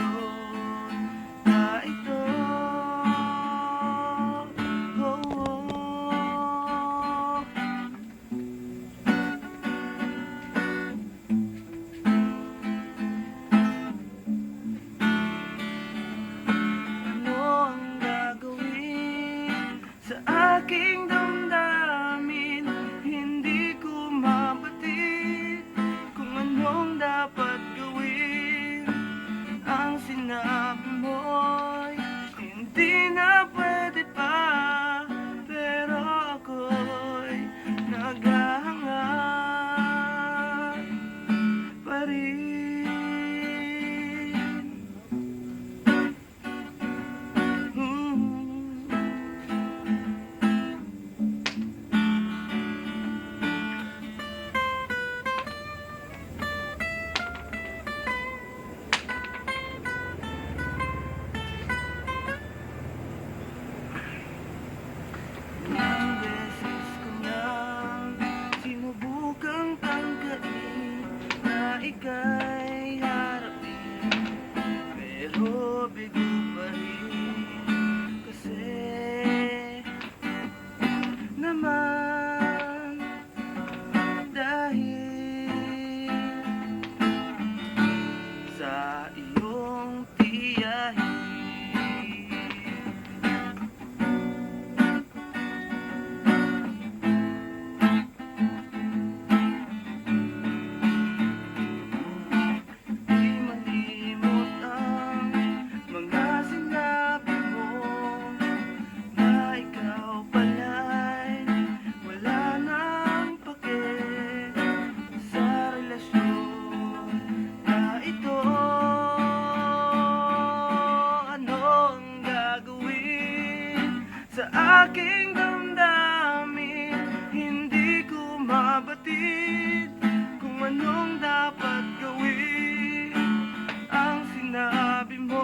relasyon na ito. Oh, oh. Ano ang gagawin sa aking damdamin? Hindi ko mabatid kung anong dapat gawin. Ang sinabi mo'y hindi na pwede pa, pero ako'y naghahangad pa rin. Ilang beses ko nang sinubukang tanggalin na ika'y harapin, pero bigo pa rin. Kasi naman dahil sa iyong tiyahin. Sa aking damdamin, hindi ko mabatid kung anong dapat gawin. Ang sinabi mo